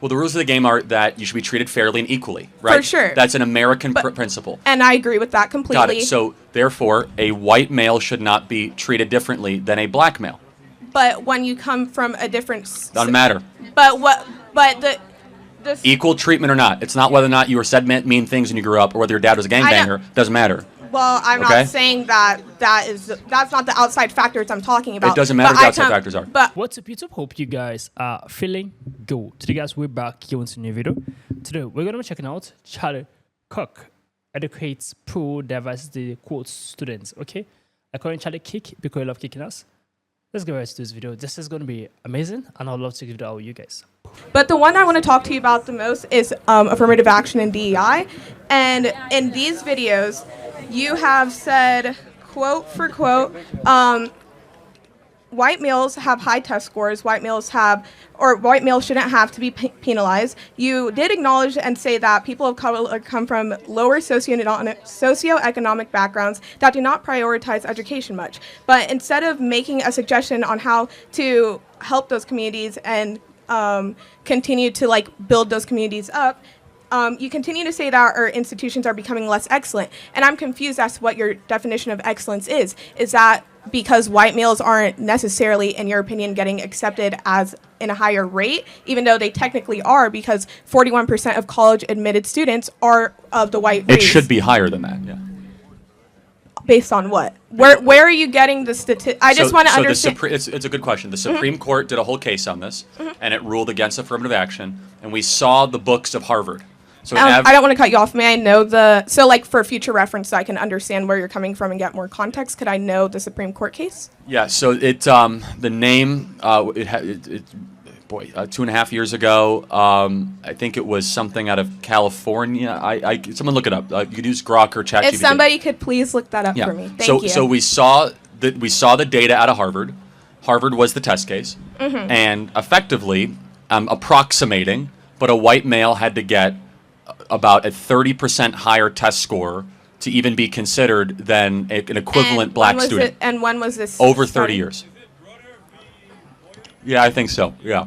Well, the rules of the game are that you should be treated fairly and equally, right? For sure. That's an American principle. And I agree with that completely. Got it. So, therefore, a white male should not be treated differently than a black male. But when you come from a different... Doesn't matter. But the Equal treatment or not. It's not whether or not you were said mean things when you grew up or whether your dad was a gangbanger. Doesn't matter. Well, I'm not saying that's not the outside factors I'm talking about. It doesn't matter what the outside factors are. But what's up, YouTube? Hope you guys are feeling good. Today, guys, we're back here with a new video. Today, we're going to be checking out Kirk educates pro-diversity quotes students. Okay, according to Charlie Kick, because you love kicking us. Let's get right to this video. This is going to be amazing, and I'd love to give it out with you guys. But the one I want to talk to you about the most is affirmative action and DEI. And in these videos, you have said, quote for quote, white males have high test scores, white males shouldn't have to be penalized. You did acknowledge and say that people of color come from lower socioeconomic backgrounds that do not prioritize education much. But instead of making a suggestion on how to help those communities and continue to build those communities up, you continue to say that our institutions are becoming less excellent. And I'm confused as to what your definition of excellence is. Is that because white males aren't necessarily, in your opinion, getting accepted as in a higher rate, even though they technically are, because 41% of college admitted students are of the white race? It should be higher than that, yeah. Based on what? Where are you getting the statistics? I just want to understand. It's a good question. The Supreme Court did a whole case on this, and it ruled against affirmative action, and we saw the books of Harvard. So I don't want to cut you off. May I know for future reference so I can understand where you're coming from and get more context, could I know the Supreme Court case? Yeah, so the name, 2.5 years ago, I think it was something out of California. Someone look it up. You could use Grok or ChatGPT. If somebody could please look that up for me. Thank you. So we saw the data out of Harvard. Harvard was the test case, and effectively, approximating, but a white male had to get about a 30% higher test score to even be considered than an equivalent black student. And when was this? Over 30 years. Yeah, I think so. Yeah,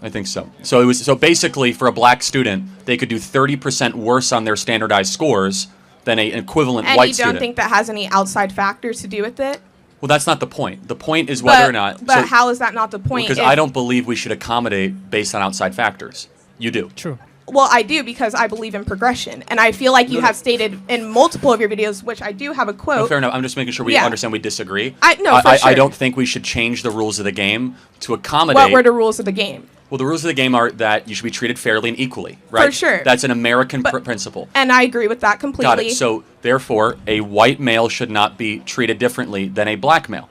I think so. So basically, for a black student, they could do 30% worse on their standardized scores than an equivalent white student. And you don't think that has any outside factors to do with it? Well, that's not the point. The point is whether or not. But how is that not the point? Because I don't believe we should accommodate based on outside factors. You do. True. Well, I do, because I believe in progression. And I feel like you have stated in multiple of your videos, which I do have a quote. No, fair enough. I'm just making sure we understand we disagree. For sure. I don't think we should change the rules of the game to accommodate. What were the rules of the game? Well, the rules of the game are that you should be treated fairly and equally, right? For sure. That's an American principle. And I agree with that completely. Got it. So, therefore, a white male should not be treated differently than a black male.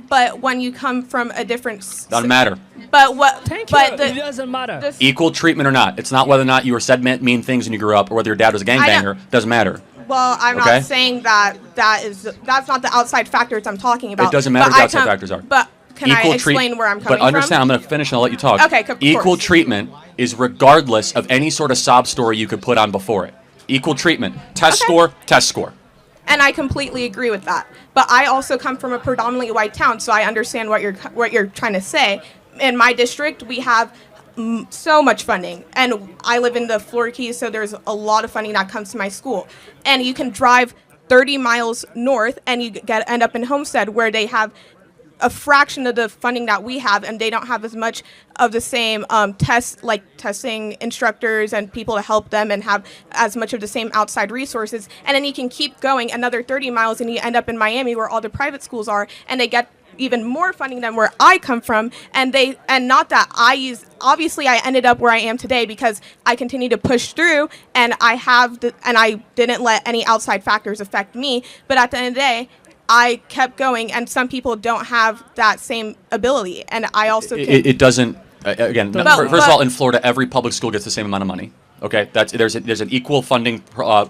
But when you come from a different... Doesn't matter. But what... Thank you. It doesn't matter. Equal treatment or not. It's not whether or not you were said mean things when you grew up or whether your dad was a gangbanger. Doesn't matter. Well, I'm not saying that's not the outside factors I'm talking about. It doesn't matter what the outside factors are. But can I explain where I'm coming from? But understand, I'm going to finish and I'll let you talk. Okay, of Equal course. treatment is regardless of any sort of sob story you could put on before it. Equal treatment. Test score, test score. And I completely agree with that. But I also come from a predominantly white town, so I understand what you're trying to say. In my district, we have so much funding, and I live in the Florida Keys, so there's a lot of funding that comes to my school. And you can drive 30 miles north, and you end up in Homestead, where they have a fraction of the funding that we have, and they don't have as much of the same testing instructors and people to help them, and have as much of the same outside resources. And then you can keep going another 30 miles and you end up in Miami, where all the private schools are, and they get even more funding than where I come from. Obviously I ended up where I am today because I continue to push through, and I didn't let any outside factors affect me. But at the end of the day, I kept going, and some people don't have that same ability, and I also it doesn't. Again, first of all, in Florida, every public school gets the same amount of money. Okay, there's an equal funding across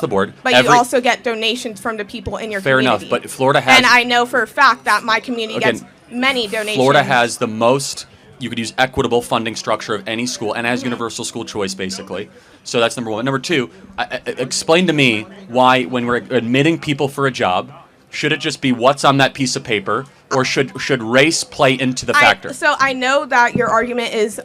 the board. But you also get donations from the people in your community. Fair enough, but Florida has. And I know for a fact that my community gets many donations. Florida has the most. You could use equitable funding structure of any school, and has universal school choice, basically. So that's number one. Number two, explain to me why, when we're admitting people for a job, should it just be what's on that piece of paper or should race play into the factor? So I know that your argument is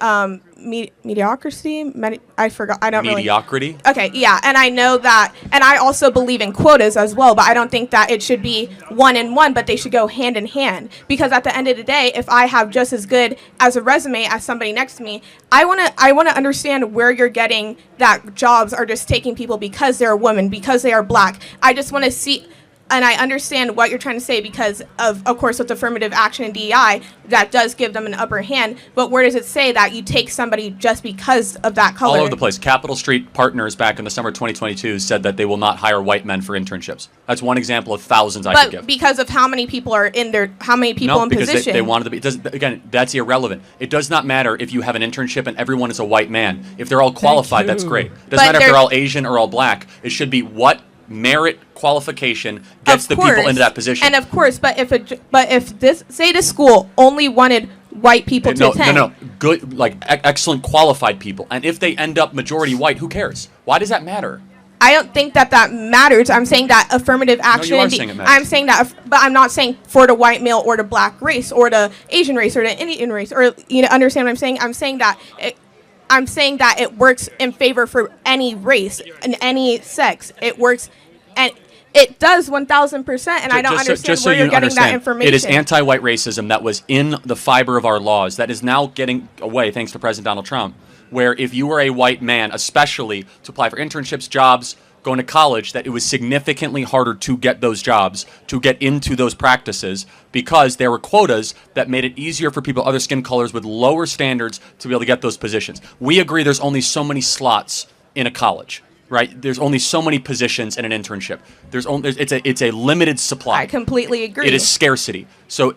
mediocrity. I forgot. I don't really. Mediocrity? Okay, yeah, and I know that, and I also believe in quotas as well, but I don't think that it should be one and one, but they should go hand in hand. Because at the end of the day, if I have just as good as a resume as somebody next to me, I wanna understand where you're getting that jobs are just taking people because they're a woman, because they are black. I just want to see. And I understand what you're trying to say because of course, with affirmative action and DEI, that does give them an upper hand. But where does it say that you take somebody just because of that color? All over the place. Capitol Street Partners back in the summer 2022 said that they will not hire white men for internships. That's one example of thousands I could give. But because of how many people are in there, how many people in position? No, because they wanted to be. Again, that's irrelevant. It does not matter if you have an internship and everyone is a white man. If they're all qualified, that's great. It doesn't matter if they're all Asian or all black. It should be what merit qualification gets the people into that position. And of course, but if this school only wanted white people to attend. No, good, like excellent qualified people. And if they end up majority white, who cares? Why does that matter? I don't think that matters. I'm saying that affirmative action. No, you are saying it matters. I'm saying that, but I'm not saying for the white male or the black race or the Asian race or the Indian race, or understand what I'm saying? I'm saying that it works in favor for any race and any sex. It works, and it does 1,000%. And I don't understand where you're getting that information. It is anti-white racism that was in the fiber of our laws that is now getting away thanks to President Donald Trump. Where if you were a white man, especially to apply for internships, jobs, going to college, that it was significantly harder to get those jobs, to get into those practices, because there were quotas that made it easier for people of other skin colors with lower standards to be able to get those positions. We agree there's only so many slots in a college, right? There's only so many positions in an internship. It's a limited supply. I completely agree. It is scarcity. So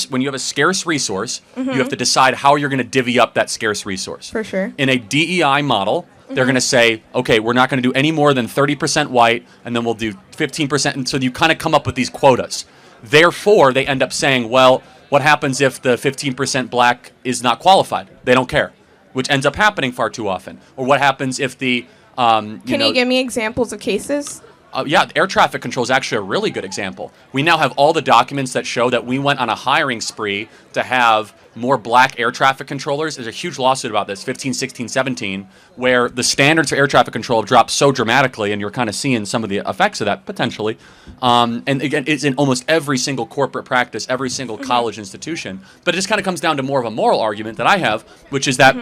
when you have a scarce resource, you have to decide how you're going to divvy up that scarce resource. For sure. In a DEI model, they're going to say, okay, we're not going to do any more than 30% white, and then we'll do 15%. And so you kind of come up with these quotas. Therefore, they end up saying, well, what happens if the 15% black is not qualified? They don't care, which ends up happening far too often. Or what happens if the Can you give me examples of cases? Yeah, air traffic control is actually a really good example. We now have all the documents that show that we went on a hiring spree to have more black air traffic controllers. There's a huge lawsuit about this, 15, 16, 17, where the standards for air traffic control have dropped so dramatically, and you're kind of seeing some of the effects of that, potentially. And again, it's in almost every single corporate practice, every single college institution. But it just kind of comes down to more of a moral argument that I have, which is that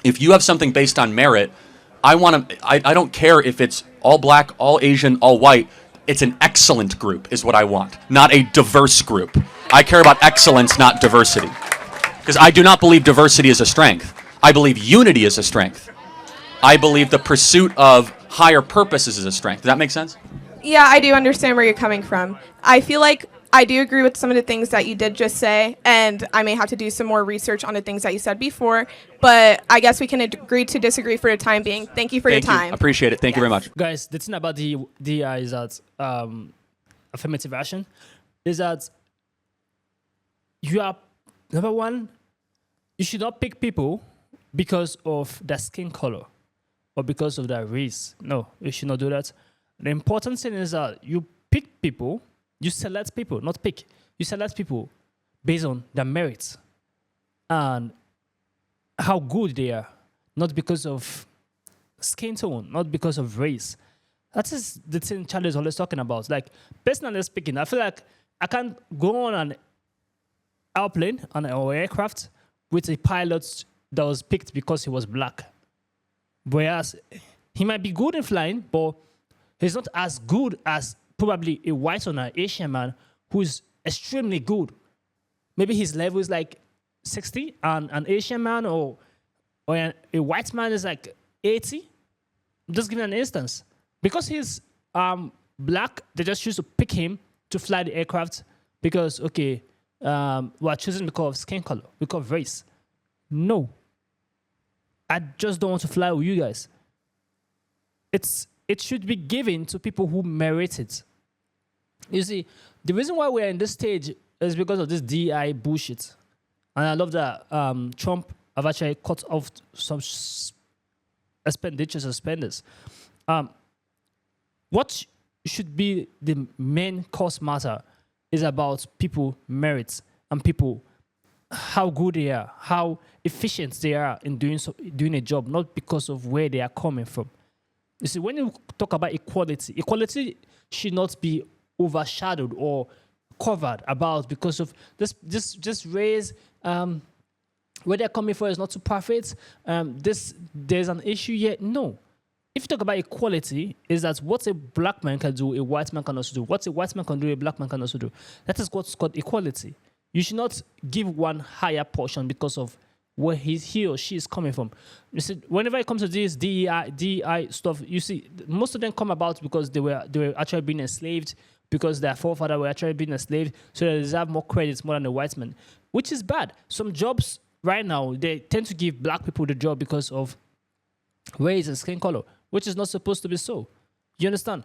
if you have something based on merit, I don't care if it's all black, all Asian, all white. It's an excellent group is what I want, not a diverse group. I care about excellence, not diversity. Because I do not believe diversity is a strength. I believe unity is a strength. I believe the pursuit of higher purposes is a strength. Does that make sense? Yeah, I do understand where you're coming from. I feel like I do agree with some of the things that you did just say, and I may have to do some more research on the things that you said before, but I guess we can agree to disagree for the time being. Thank you for your time. Appreciate it. Thank you very much. Guys, the thing about the DI is that affirmative action is that you are, number one, you should not pick people because of their skin color or because of their race. No, you should not do that. The important thing is that you pick people. You select people, not pick. You select people based on their merits and how good they are, not because of skin tone, not because of race. That is the thing Charlie is always talking about. Like, personally speaking, I feel like I can't go on an airplane or aircraft with a pilot that was picked because he was black. Whereas he might be good in flying, but he's not as good as probably a white or an Asian man who's extremely good. Maybe his level is like 60, and an Asian man or a white man is like 80. Just give me an instance. Because he's black, they just choose to pick him to fly the aircraft because, okay, we're choosing because of skin color, because of race. No. I just don't want to fly with you guys. It should be given to people who merit it. You see, the reason why we're in this stage is because of this DI bullshit. And I love that Trump have actually cut off some expenditure suspenders. What should be the main cause matter is about people merits and people how good they are, how efficient they are in doing a job, not because of where they are coming from. You see, when you talk about equality, equality should not be overshadowed or covered about because of this race. Where they're coming from is not too perfect. There's an issue here. No. If you talk about equality, is that what a black man can do, a white man can also do. What a white man can do, a black man can also do. That is what's called equality. You should not give one higher portion because of where he or she is coming from. You see, whenever it comes to this DEI stuff, you see, most of them come about because they were actually being enslaved, because their forefathers were actually being enslaved, so they deserve more credits more than the white man, which is bad. Some jobs right now, they tend to give black people the job because of race and skin color, which is not supposed to be so. You understand?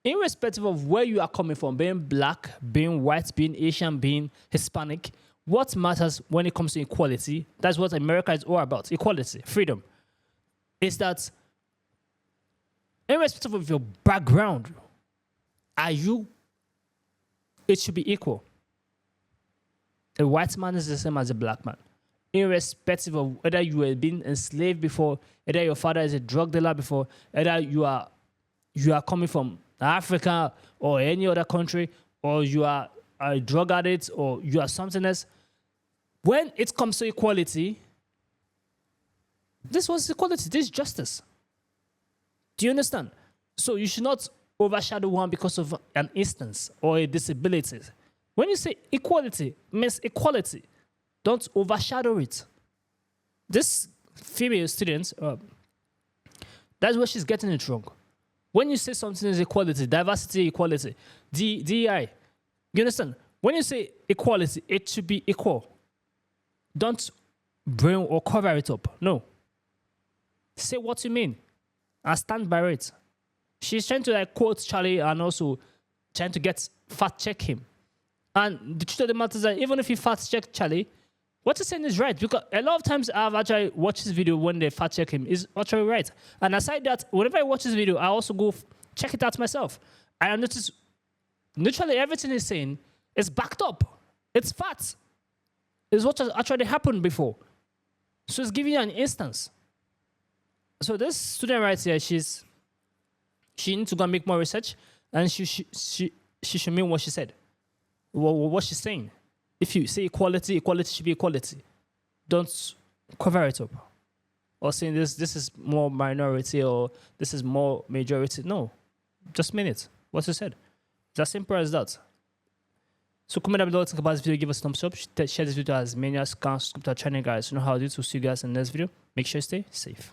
Irrespective of where you are coming from, being black, being white, being Asian, being Hispanic, what matters when it comes to equality, that's what America is all about, equality, freedom, is that irrespective of your background, it should be equal. A white man is the same as a black man, irrespective of whether you were being enslaved before, whether your father is a drug dealer before, whether you are coming from Africa or any other country, or you are a drug addict, or you are something else. When it comes to equality, this was equality, this is justice. Do you understand? So you should not overshadow one because of an instance or a disability. When you say equality, it means equality. Don't overshadow it. This female student, that's where she's getting it wrong. When you say something is equality, diversity, equality, DEI, you understand? When you say equality, it should be equal. Don't bring or cover it up. No. Say what you mean and stand by it. She's trying to quote Charlie and also trying to fact check him. And the truth of the matter is that even if you fact check Charlie, what he's saying is right, because a lot of times I've actually watched this video when they fact check him, is actually right. And aside that, whenever I watch this video, I also go check it out myself. And I notice literally everything he's saying is backed up. It's facts. It's what has actually happened before. So it's giving you an instance. So this student right here, she needs to go and make more research, and she should mean what she said, what she's saying. If you say equality, equality should be equality. Don't cover it up or saying this is more minority or this is more majority. No, just mean it. What you said. It's as simple as that. So comment down below, think about this video, give us a thumbs up, share this video as many as can, subscribe to our channel, guys. You know how to do. So see you guys in the next video. Make sure you stay safe.